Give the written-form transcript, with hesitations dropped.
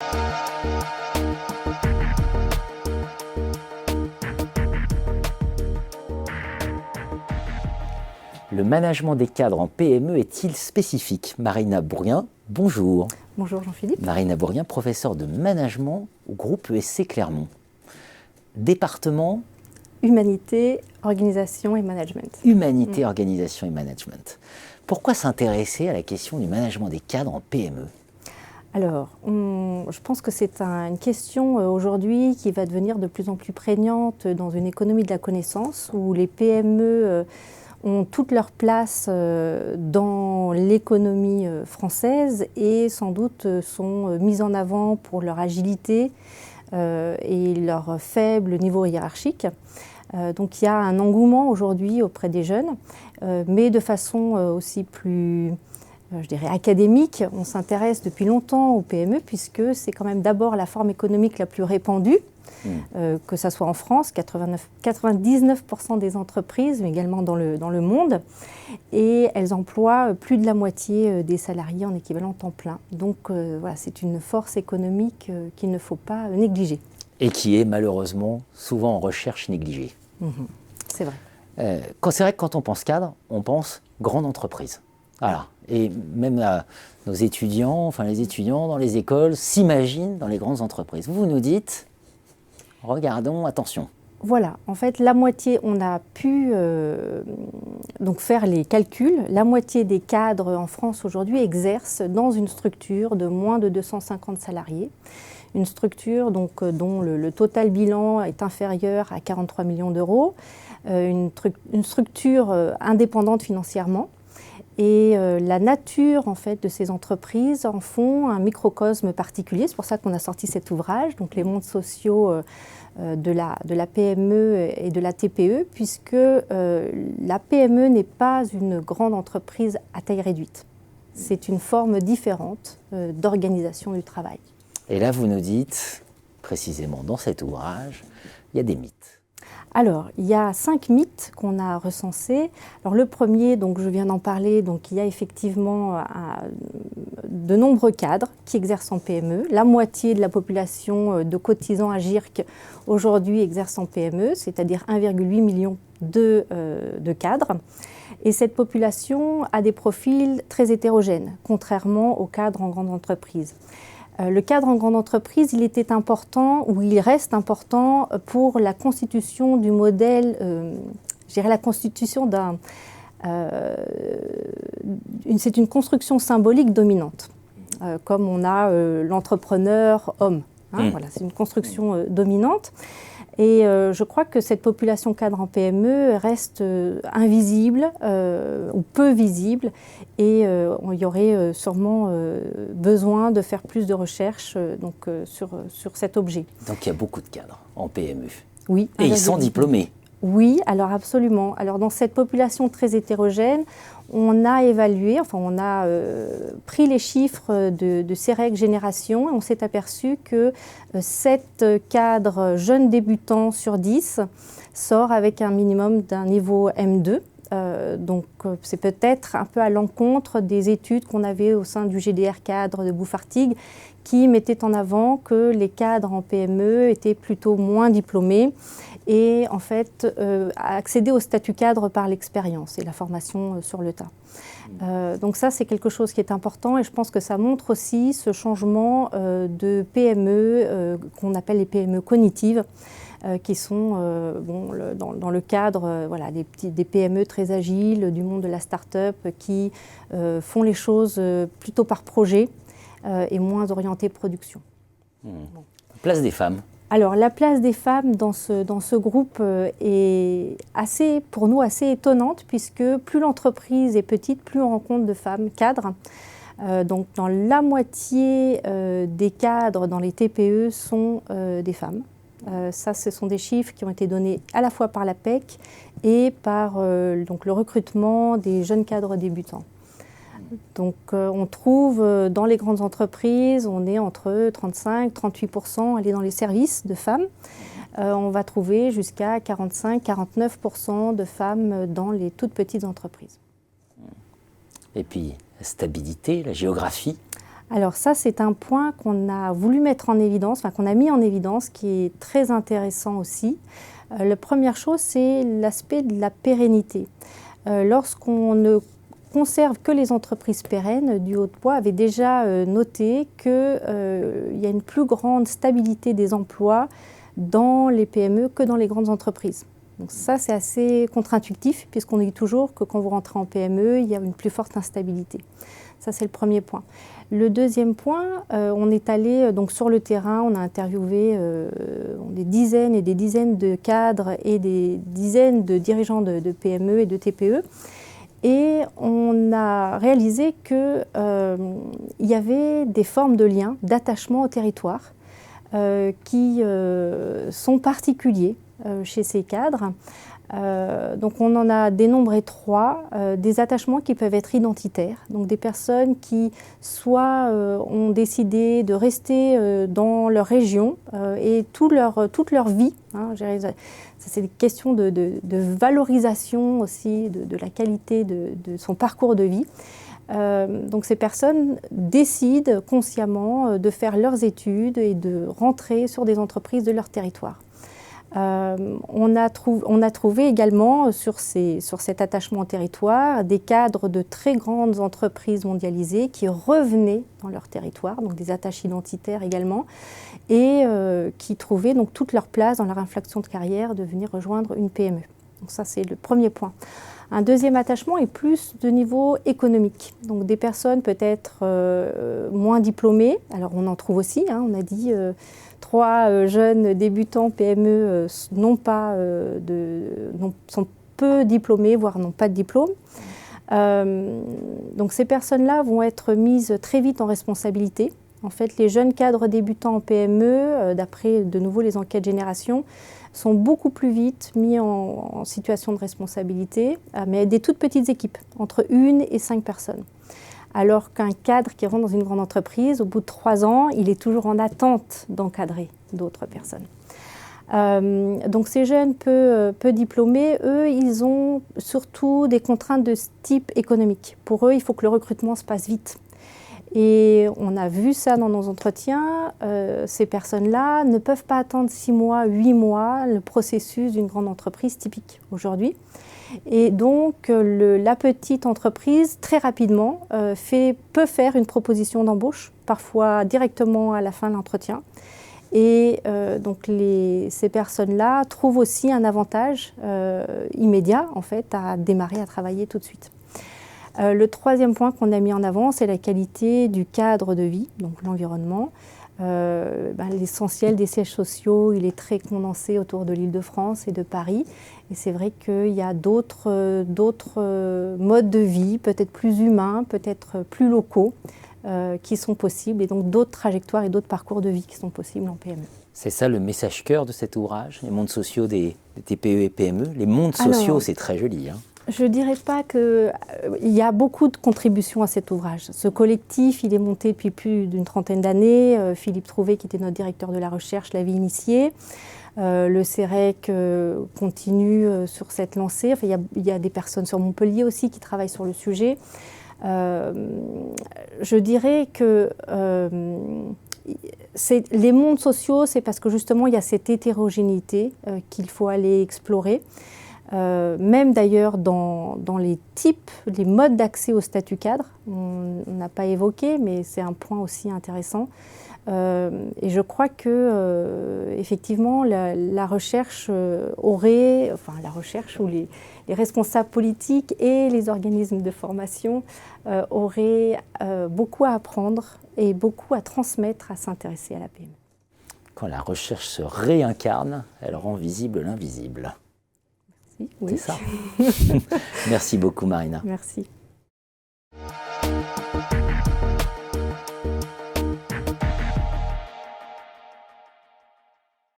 Le management des cadres en PME est-il spécifique? Marina Bourguin, bonjour. Bonjour Jean-Philippe. Marina Bourguin, professeure de management au groupe ESC Clermont. Département Humanité, organisation et management. Humanité, organisation et management. Pourquoi s'intéresser à la question du management des cadres en PME? Alors, je pense que c'est une question aujourd'hui qui va devenir de plus en plus prégnante dans une économie de la connaissance où les PME ont toute leur place dans l'économie française et sans doute sont mises en avant pour leur agilité et leur faible niveau hiérarchique. Donc il y a un engouement aujourd'hui auprès des jeunes, mais de façon aussi plus, je dirais, académique. On s'intéresse depuis longtemps aux PME puisque c'est quand même d'abord la forme économique la plus répandue, que ce soit en France, 99% des entreprises, mais également dans le monde. Et elles emploient plus de la moitié des salariés en équivalent temps plein. Donc voilà, c'est une force économique qu'il ne faut pas négliger. Et qui est malheureusement souvent en recherche négligée. C'est vrai. C'est vrai que quand on pense cadre, on pense grande entreprise. Voilà. Et même nos étudiants, enfin les étudiants dans les écoles s'imaginent dans les grandes entreprises. Vous nous dites, regardons, attention. Voilà, en fait, la moitié, on a pu donc faire les calculs. La moitié des cadres en France aujourd'hui exercent dans une structure de moins de 250 salariés. Une structure donc, dont le total bilan est inférieur à 43 millions d'euros. Une structure indépendante financièrement. Et la nature en fait, de ces entreprises en font un microcosme particulier. C'est pour ça qu'on a sorti cet ouvrage, donc les mondes sociaux de la PME et de la TPE, puisque la PME n'est pas une grande entreprise à taille réduite. C'est une forme différente d'organisation du travail. Et là, vous nous dites, précisément dans cet ouvrage, il y a des mythes. Alors, il y a 5 mythes qu'on a recensés. Alors, le premier, donc, je viens d'en parler, donc, il y a effectivement de nombreux cadres qui exercent en PME. La moitié de la population de cotisants à GIRC aujourd'hui exerce en PME, c'est-à-dire 1,8 million de cadres. Et cette population a des profils très hétérogènes, contrairement aux cadres en grande entreprise. Le cadre en grande entreprise, il était important, ou il reste important pour la constitution du modèle, je dirais la constitution d'un... c'est une construction symbolique dominante, comme on a l'entrepreneur homme. Voilà, c'est une construction dominante. Et je crois que cette population cadre en PME reste invisible ou peu visible et il y aurait sûrement besoin de faire plus de recherches sur cet objet. Donc il y a beaucoup de cadres en PME. Oui. Et ils sont diplômés. Oui, alors absolument. Alors dans cette population très hétérogène, on a évalué, enfin on a pris les chiffres de ces règles génération et on s'est aperçu que 7 cadres jeunes débutants sur 10 sort avec un minimum d'un niveau M2. Donc c'est peut-être un peu à l'encontre des études qu'on avait au sein du GDR cadre de Bouffartigue qui mettaient en avant que les cadres en PME étaient plutôt moins diplômés et en fait accéder au statut cadre par l'expérience et la formation sur le tas. Donc ça, c'est quelque chose qui est important et je pense que ça montre aussi ce changement de PME qu'on appelle les PME cognitives, qui sont dans le cadre voilà, des PME très agiles du monde de la start-up qui font les choses plutôt par projet et moins orientées production. Bon. Place des femmes. Alors, la place des femmes dans ce groupe est pour nous assez étonnante puisque plus l'entreprise est petite, plus on rencontre de femmes cadres. Donc, dans la moitié des cadres dans les TPE sont des femmes. Ça, ce sont des chiffres qui ont été donnés à la fois par la PEC et par donc, le recrutement des jeunes cadres débutants. Donc on trouve dans les grandes entreprises, on est entre 35-38%, elle est dans les services de femmes. On va trouver jusqu'à 45-49% de femmes dans les toutes petites entreprises. Et puis la stabilité, la géographie. Alors ça, c'est un point qu'on a voulu mettre en évidence, enfin qu'on a mis en évidence, qui est très intéressant aussi. La première chose, c'est l'aspect de la pérennité. Lorsqu'on ne conserve que les entreprises pérennes, du Haut-de-Bois avait déjà noté qu'il y a une plus grande stabilité des emplois dans les PME que dans les grandes entreprises. Donc ça, c'est assez contre-intuitif, puisqu'on dit toujours que quand vous rentrez en PME, il y a une plus forte instabilité. Ça, c'est le premier point. Le deuxième point, on est allé donc sur le terrain, on a interviewé des dizaines et des dizaines de cadres et des dizaines de dirigeants de PME et de TPE. Et on a réalisé qu'il y avait des formes de liens, d'attachement au territoire qui sont particuliers chez ces cadres. Donc on en a dénombré 3, des attachements qui peuvent être identitaires, donc des personnes qui soit ont décidé de rester dans leur région et toute leur vie, hein, c'est des questions de valorisation aussi de la qualité de son parcours de vie. Donc ces personnes décident consciemment de faire leurs études et de rentrer sur des entreprises de leur territoire. On a trouvé également sur cet attachement au territoire des cadres de très grandes entreprises mondialisées qui revenaient dans leur territoire, donc des attaches identitaires également, et qui trouvaient donc toute leur place dans leur inflexion de carrière de venir rejoindre une PME. Donc ça, c'est le premier point. Un deuxième attachement est plus de niveau économique. Donc des personnes peut-être moins diplômées, alors on en trouve aussi, hein, on a dit 3 jeunes débutants PME sont peu diplômés, voire n'ont pas de diplôme. Donc ces personnes-là vont être mises très vite en responsabilité. En fait, les jeunes cadres débutants en PME, d'après de nouveau les enquêtes génération, sont beaucoup plus vite mis en situation de responsabilité, mais des toutes petites équipes, entre 1 et 5 personnes. Alors qu'un cadre qui rentre dans une grande entreprise, au bout de 3 ans, il est toujours en attente d'encadrer d'autres personnes. Donc ces jeunes peu diplômés, eux, ils ont surtout des contraintes de type économique. Pour eux, il faut que le recrutement se passe vite. Et on a vu ça dans nos entretiens, ces personnes-là ne peuvent pas attendre 6 mois, 8 mois, le processus d'une grande entreprise typique aujourd'hui. Et donc la petite entreprise, très rapidement, peut faire une proposition d'embauche, parfois directement à la fin de l'entretien. Et donc ces personnes-là trouvent aussi un avantage immédiat en fait, à démarrer à travailler tout de suite. Le troisième point qu'on a mis en avant, c'est la qualité du cadre de vie, donc l'environnement. L'essentiel des sièges sociaux, il est très condensé autour de l'Île-de-France et de Paris. Et c'est vrai qu'il y a d'autres modes de vie, peut-être plus humains, peut-être plus locaux, qui sont possibles, et donc d'autres trajectoires et d'autres parcours de vie qui sont possibles en PME. C'est ça le message cœur de cet ouvrage, les mondes sociaux des TPE et PME. Les mondes sociaux, c'est très joli, hein. Je ne dirais pas qu'il y a beaucoup de contributions à cet ouvrage. Ce collectif, il est monté depuis plus d'une trentaine d'années. Philippe Trouvé, qui était notre directeur de la recherche, l'avait initié. Le CEREC continue sur cette lancée. Enfin, il y a des personnes sur Montpellier aussi qui travaillent sur le sujet. Je dirais que les mondes sociaux, c'est parce que justement, il y a cette hétérogénéité qu'il faut aller explorer. Même d'ailleurs dans les types, les modes d'accès au statut cadre, on n'a pas évoqué, mais c'est un point aussi intéressant. Et je crois que effectivement la recherche la recherche ou les responsables politiques et les organismes de formation auraient beaucoup à apprendre et beaucoup à transmettre, à s'intéresser à la PME. Quand la recherche se réincarne, elle rend visible l'invisible. Oui. C'est ça. Merci beaucoup, Marina. Merci.